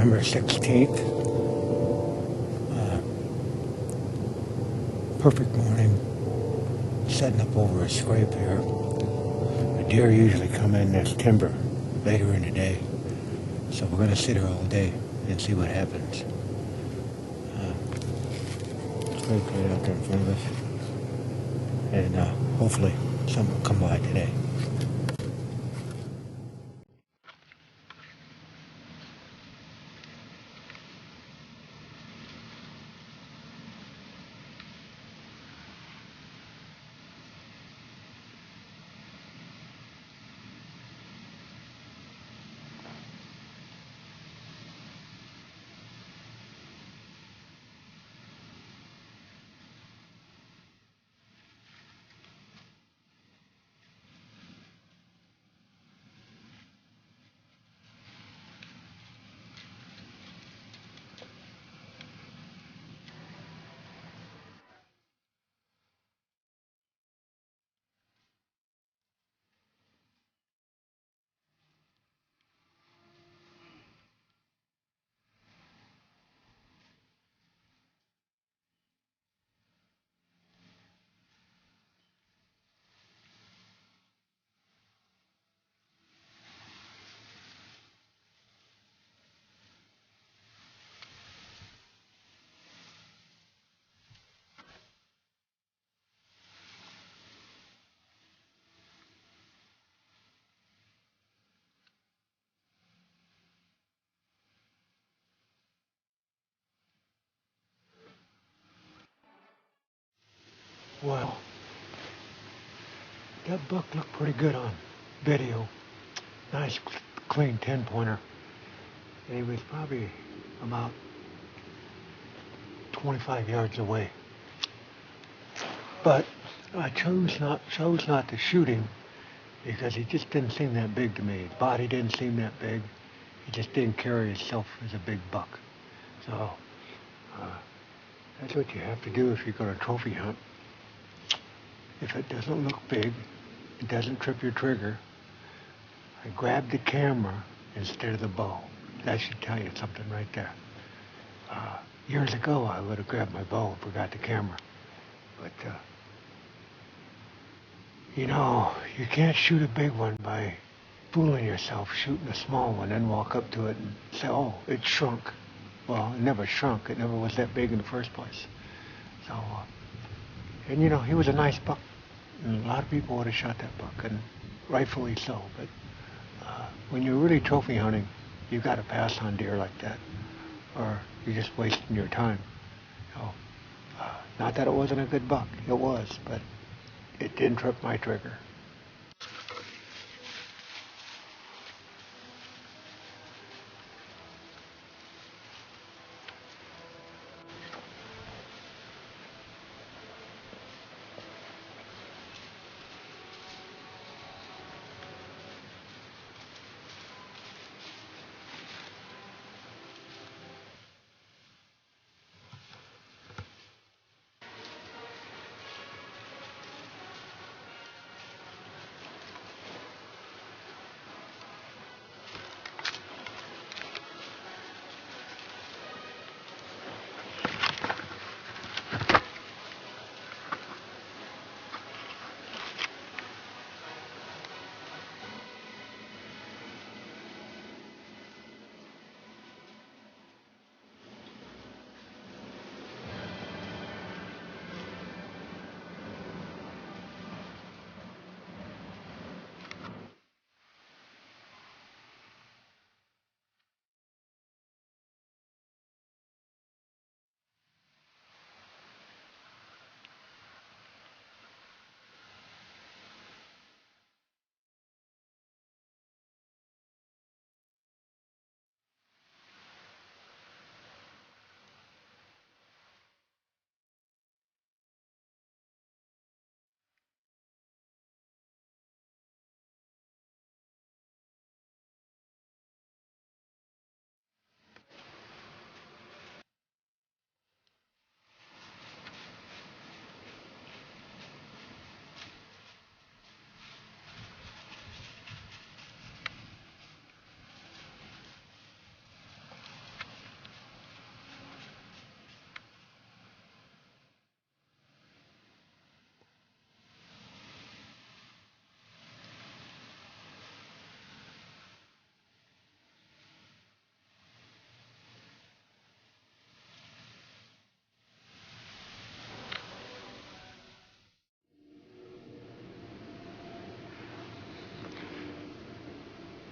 November 16th. Perfect morning. Setting up over a scrape here. The deer usually come in as timber later in the day. So we're going to sit here all day and see what happens. Scrape right out there in front of us. And hopefully something will come by today. Well, that buck looked pretty good on video. Nice, clean 10-pointer. And he was probably about 25 yards away. But I chose not to shoot him because he just didn't seem that big to me. His body didn't seem that big. He just didn't carry himself as a big buck. So that's what you have to do if you're going to trophy hunt. If it doesn't look big, it doesn't trip your trigger, I grab the camera instead of the bow. That should tell you something right there. Years ago, I would have grabbed my bow and forgot the camera. But, you can't shoot a big one by fooling yourself, shooting a small one, then walk up to it and say, oh, it shrunk. Well, it never shrunk. It never was that big in the first place. So, he was a nice buck. And a lot of people would have shot that buck, and rightfully so. But when you're really trophy hunting, you've got to pass on deer like that, or you're just wasting your time. So, not that it wasn't a good buck. It was, but it didn't trip my trigger.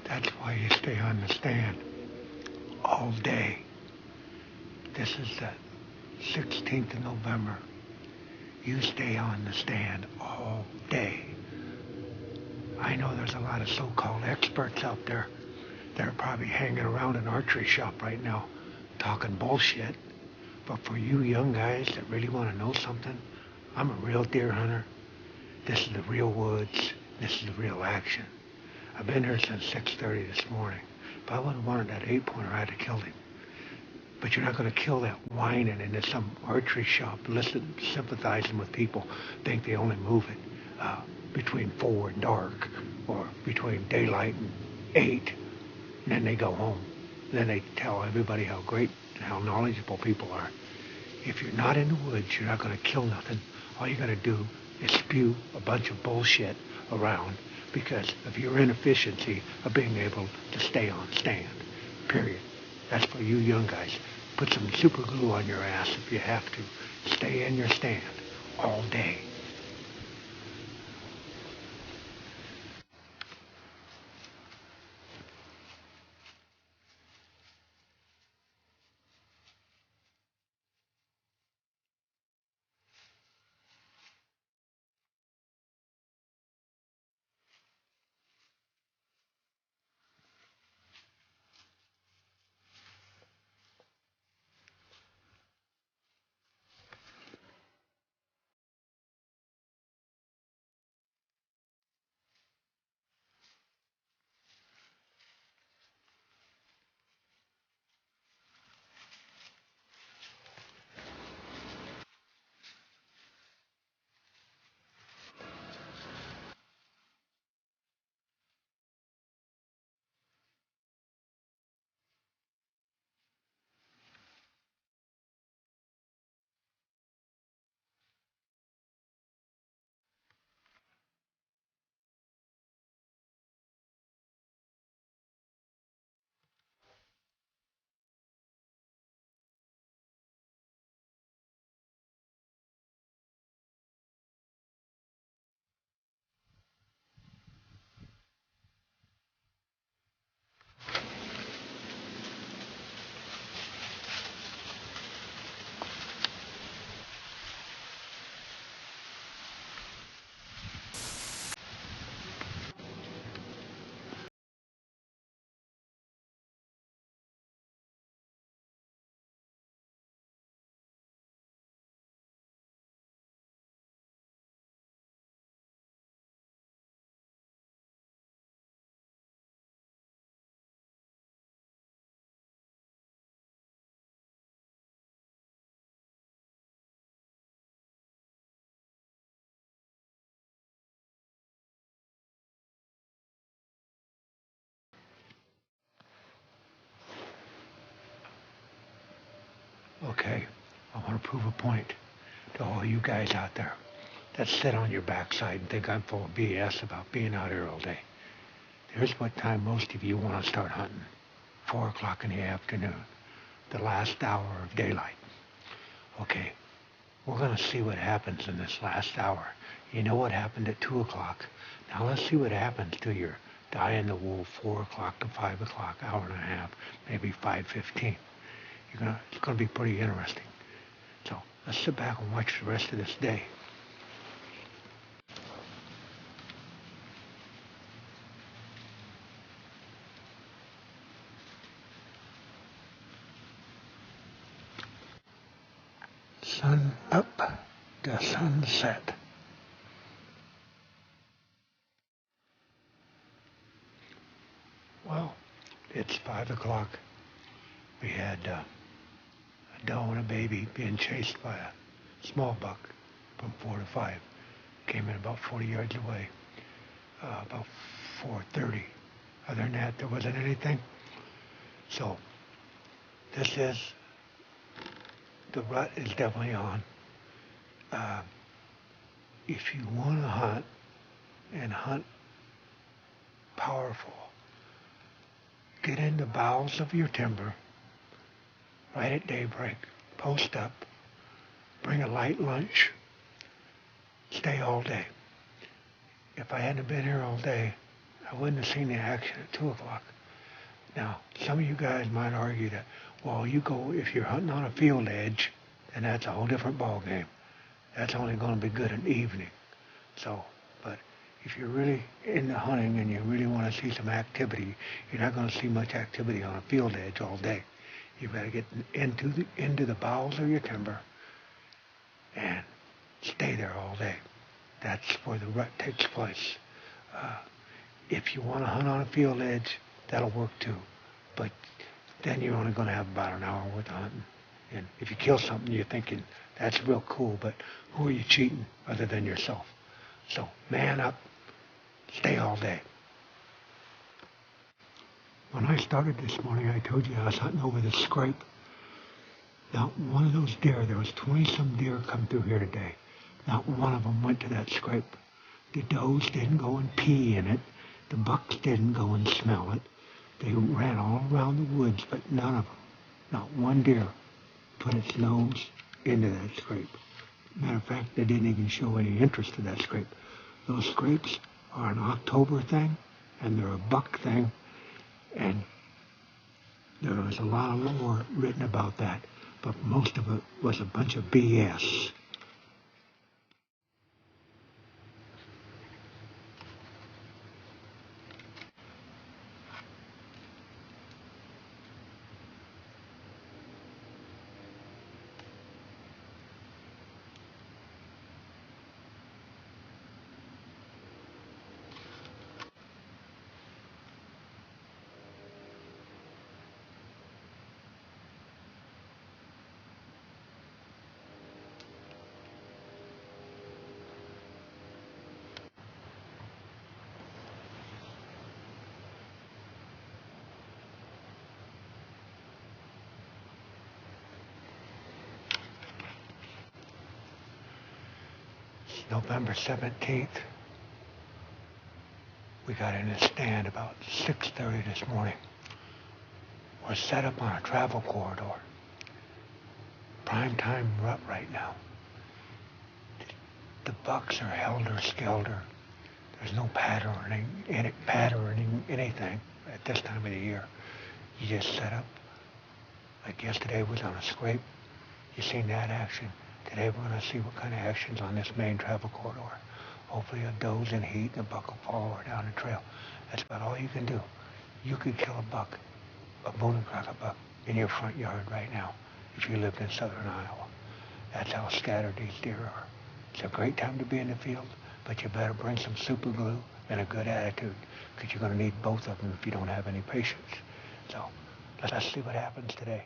That's why you stay on the stand all day. This is the 16th of November. You stay on the stand all day. I know there's a lot of so-called experts out there. They're probably hanging around an archery shop right now talking bullshit. But for you young guys that really want to know something, I'm a real deer hunter. This is the real woods. This is the real action. I've been here since 6:30 this morning. If I would have wanted that 8-pointer, I'd have killed him. But you're not going to kill that whining into some archery shop, sympathizing with people, think they only move it between 4 and dark, or between daylight and 8, and then they go home. And then they tell everybody how great and how knowledgeable people are. If you're not in the woods, you're not going to kill nothing. All you're going to do is spew a bunch of bullshit around because of your inefficiency of being able to stay on stand. Period. That's for you young guys. Put some super glue on your ass if you have to. Stay in your stand all day. Okay, I want to prove a point to all you guys out there that sit on your backside and think I'm full of BS about being out here all day. Here's what time most of you want to start hunting. 4 o'clock in the afternoon, the last hour of daylight. Okay, we're going to see what happens in this last hour. You know what happened at 2 o'clock. Now let's see what happens to your die in the wool 4 o'clock to 5 o'clock, hour and a half, maybe 5:15. It's going to be pretty interesting. So let's sit back and watch the rest of this day. Sun up to sunset. Well, it's 5 o'clock. We had a doe and a baby being chased by a small buck from 4 to 5. Came in about 40 yards away, about 4:30. Other than that, there wasn't anything. So the rut is definitely on. If you want to hunt and hunt powerful, get in the bowels of your timber right at daybreak, post up, bring a light lunch, stay all day. If I hadn't been here all day, I wouldn't have seen the action at 2 o'clock. Now, some of you guys might argue that, well, if you're hunting on a field edge, then that's a whole different ball game. That's only going to be good in the evening. So, but if you're really into hunting and you really want to see some activity, you're not going to see much activity on a field edge all day. You've got to get into the bowels of your timber and stay there all day. That's where the rut takes place. Uh, if you want to hunt on a field edge, that'll work too. But then you're only going to have about an hour worth of hunting. And if you kill something, you're thinking, that's real cool, but who are you cheating other than yourself? So man up, stay all day. When I started this morning, I told you I was hunting over the scrape. Not one of those deer, there was 20-some deer come through here today. Not one of them went to that scrape. The does didn't go and pee in it. The bucks didn't go and smell it. They ran all around the woods, but none of them, not one deer, put its nose into that scrape. Matter of fact, they didn't even show any interest in that scrape. Those scrapes are an October thing, and they're a buck thing, and there was a lot of lore written about that, but most of it was a bunch of BS. November 17th, we got in a stand about 6:30 this morning. We're set up on a travel corridor. Prime time rut right now. The bucks are helter-skelter. There's no patterning anything at this time of the year. You just set up. Like yesterday was on a scrape. You seen that action. Today we're going to see what kind of action's on this main travel corridor. Hopefully a doe's in heat and a buck will follow her down the trail. That's about all you can do. You could kill a buck, a bone and cracker buck, in your front yard right now if you lived in southern Iowa. That's how scattered these deer are. It's a great time to be in the field, but you better bring some super glue and a good attitude, because you're going to need both of them if you don't have any patience. So let's see what happens today.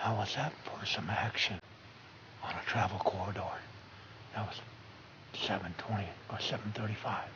How was that for some action on a travel corridor? That was 7:20 or 7:35.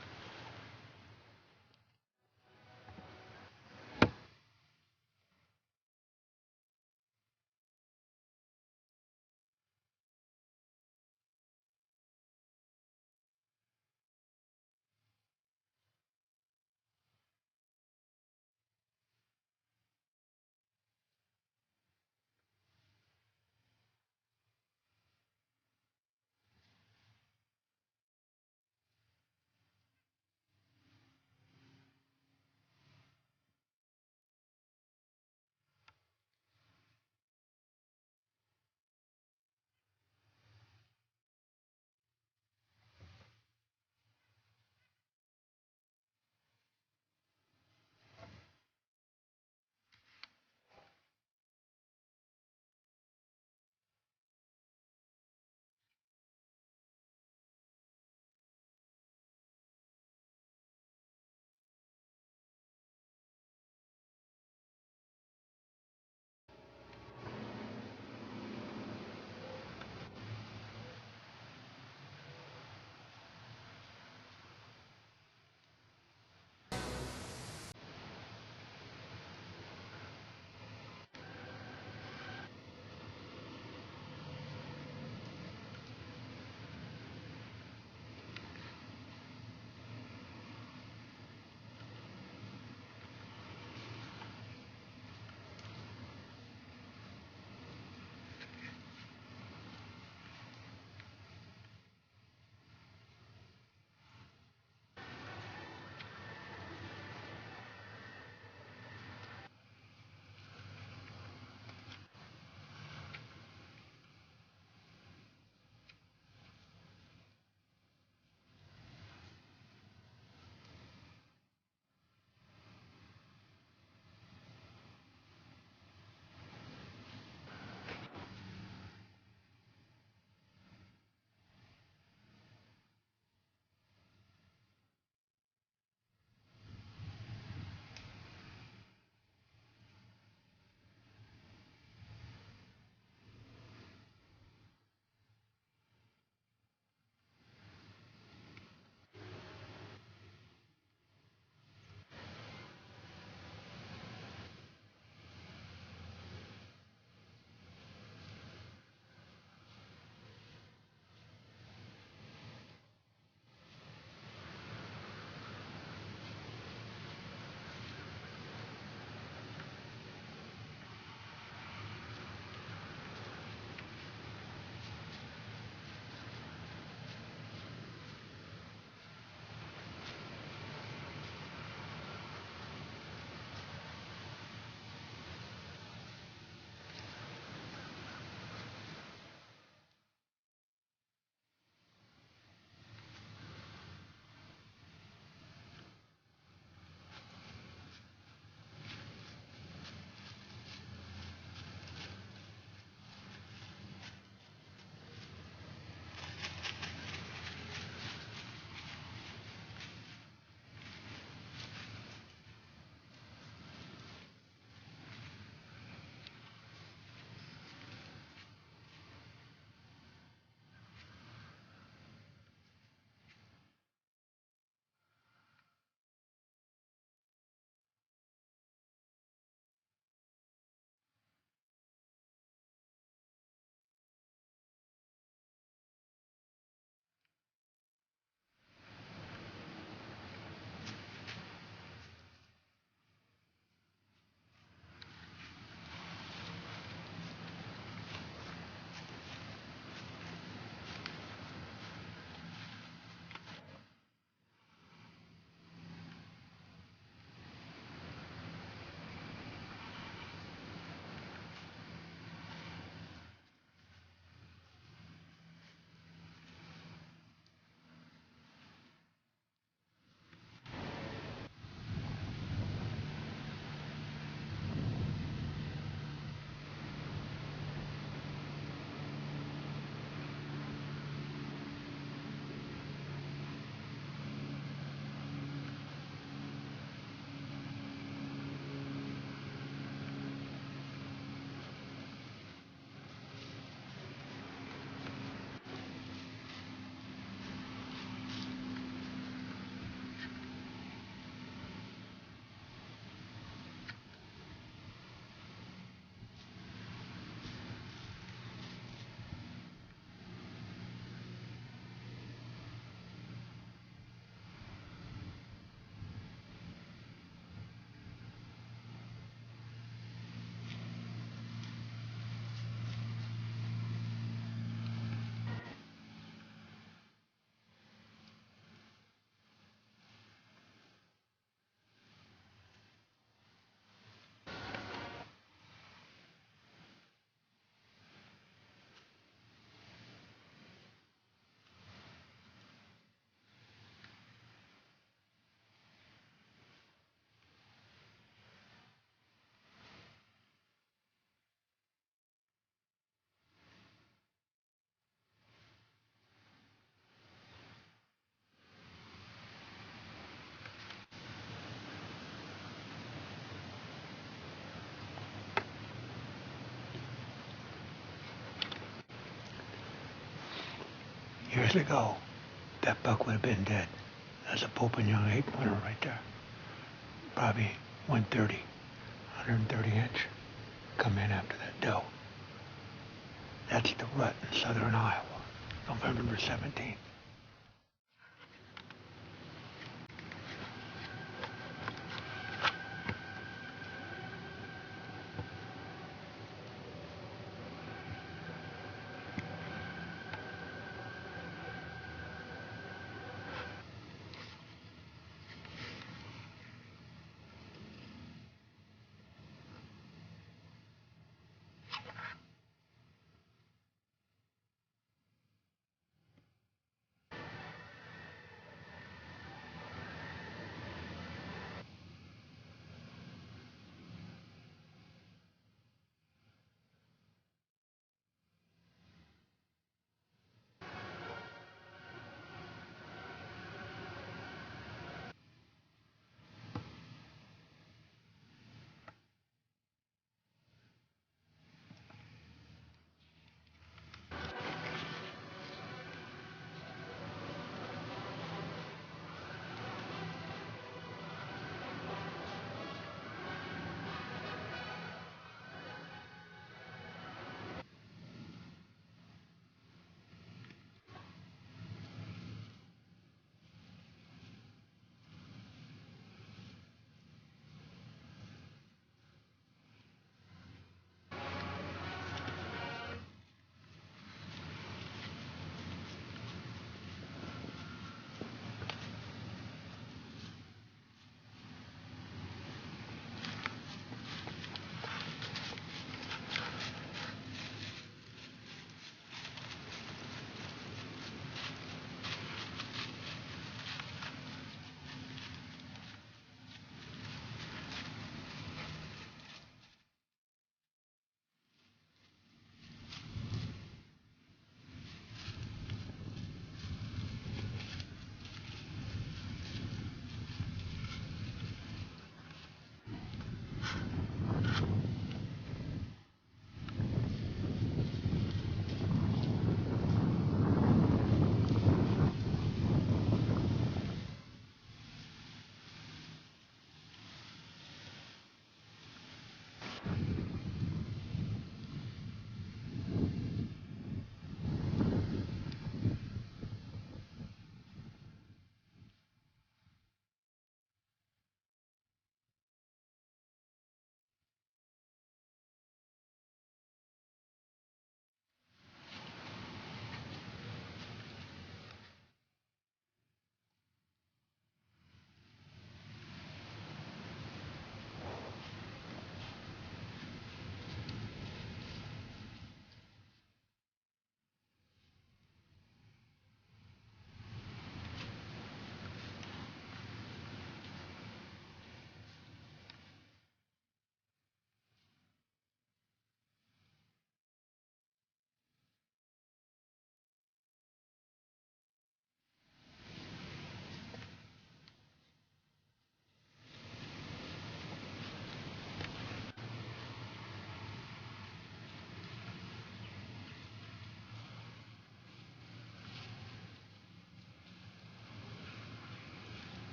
years ago, that buck would have been dead. That's a Pope and Young 8-pointer right there. Probably 130, 130 inch. Come in after that doe. That's the rut in southern Iowa, November 17th.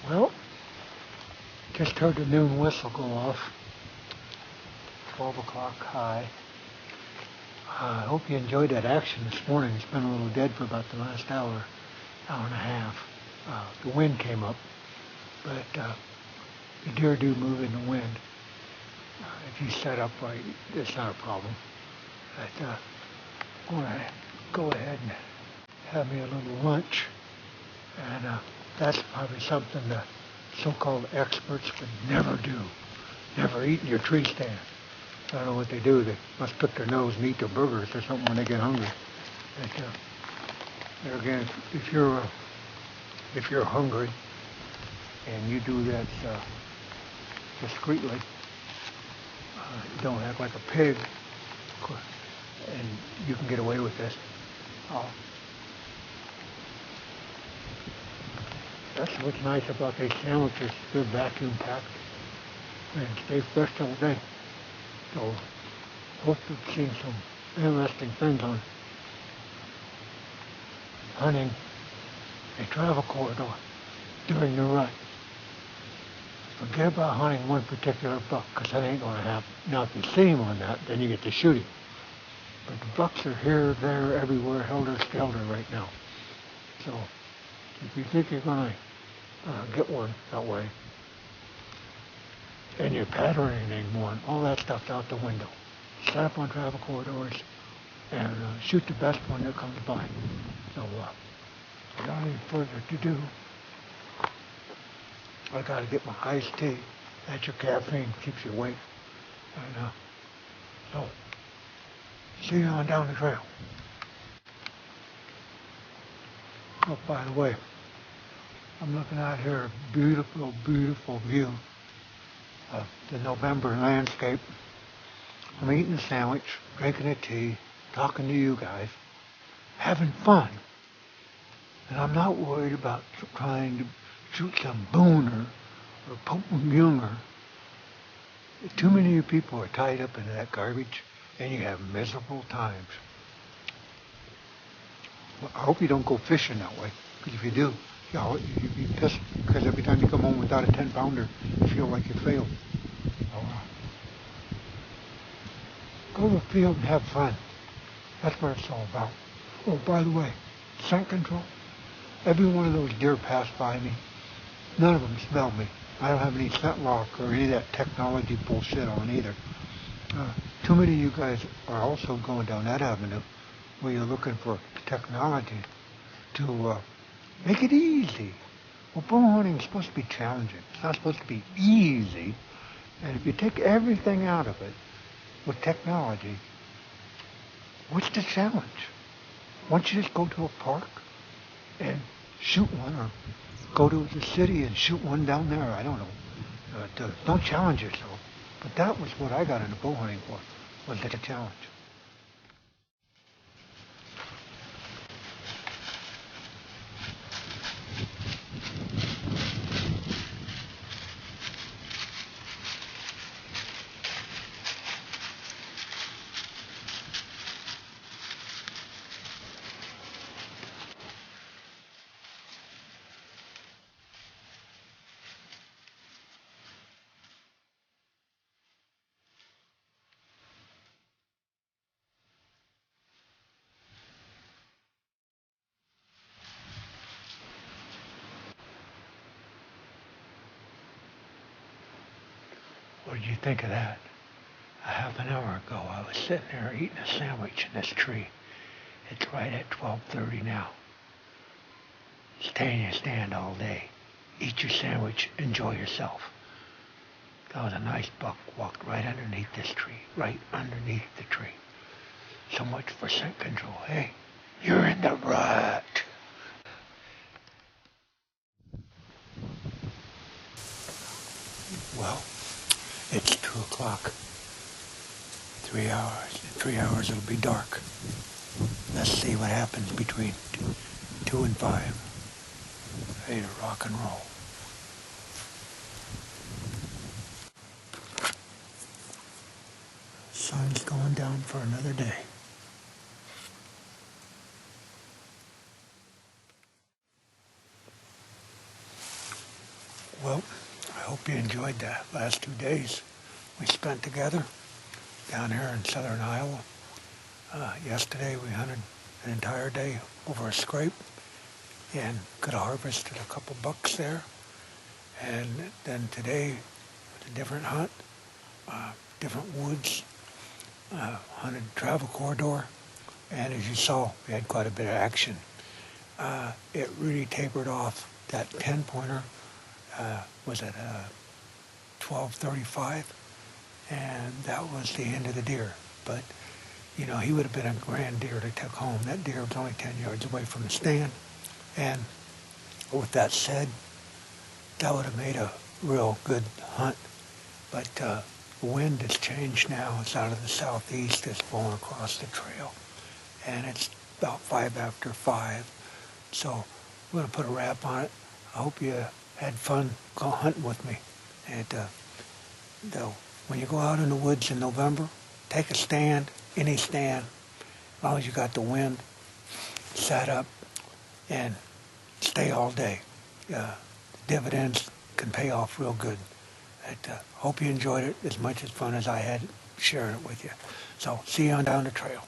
Well, just heard the noon whistle go off. 12 o'clock high. I hope you enjoyed that action this morning. It's been a little dead for about the last hour, hour and a half. The wind came up, but the deer do move in the wind. If you set up right, it's not a problem. But I want to go ahead and have me a little lunch. And that's probably something the so-called experts would never do. Never eat in your tree stand. I don't know what they do. They must pick their nose and eat their burgers or something when they get hungry. But, there again, if you're hungry and you do that discreetly, don't act like a pig, and you can get away with this. Uh, that's what's nice about these sandwiches. They're vacuum packed and stay fresh all day. So, hope you've seen some interesting things on hunting a travel corridor during the rut. Forget about hunting one particular buck, because that ain't going to happen. Now, if you see him on that, then you get to shoot him. But the bucks are here, there, everywhere, helter-skelter right now. So, if you think you're going to get one that way, and you're patterning one, all that stuff's out the window. Set up on travel corridors and shoot the best one that comes by. So, without any further to do, I got to get my iced tea. That's your caffeine, keeps you awake. And so, see you on down the trail. Oh, by the way, I'm looking out here, a beautiful, beautiful view of the November landscape. I'm eating a sandwich, drinking a tea, talking to you guys, having fun. And I'm not worried about trying to shoot some booner or Popemunger. Too many of you people are tied up into that garbage, and you have miserable times. Well, I hope you don't go fishing that way, because if you do, you'll be pissed, because every time you come home without a 10-pounder, you feel like you failed. So, go to the field and have fun. That's what it's all about. Oh, by the way, scent control. Every one of those deer passed by me. None of them smelled me. I don't have any scent lock or any of that technology bullshit on either. Too many of you guys are also going down that avenue where you're looking for technology to make it easy. Well, bow hunting is supposed to be challenging. It's not supposed to be easy. And if you take everything out of it with technology, what's the challenge? Why don't you just go to a park and shoot one, or go to the city and shoot one down there? I don't know. Don't challenge yourself. But that was what I got into bow hunting for, was like a challenge. What did you think of that? A half an hour ago, I was sitting there eating a sandwich in this tree. It's right at 12:30 now. Stay in your stand all day. Eat your sandwich. Enjoy yourself. That was a nice buck. Walked right underneath this tree. Right underneath the tree. So much for scent control. Hey, you're in the rut. Well, it's 2 o'clock. 3 hours. In 3 hours it'll be dark. Let's see what happens between 2 and 5. Ready to rock and roll. Sun's going down for another day. Well, I hope you enjoyed the last 2 days we spent together down here in southern Iowa. Yesterday we hunted an entire day over a scrape and could have harvested a couple bucks there. And then today, a different hunt, different woods, hunted travel corridor, and as you saw, we had quite a bit of action. it really tapered off. That 10-pointer was at 12:35, and that was the end of the deer. But he would have been a grand deer to take home. That deer was only 10 yards away from the stand, and with that said, that would have made a real good hunt. But the wind has changed now. It's out of the southeast. It's blowing across the trail, and it's about 5 after 5. So we're going to put a wrap on it. I hope you had fun go hunting with me. And when you go out in the woods in November, take a stand, any stand, as long as you got the wind, set up, and stay all day. Dividends can pay off real good. Hope you enjoyed it as much as fun as I had sharing it with you. So see you on down the trail.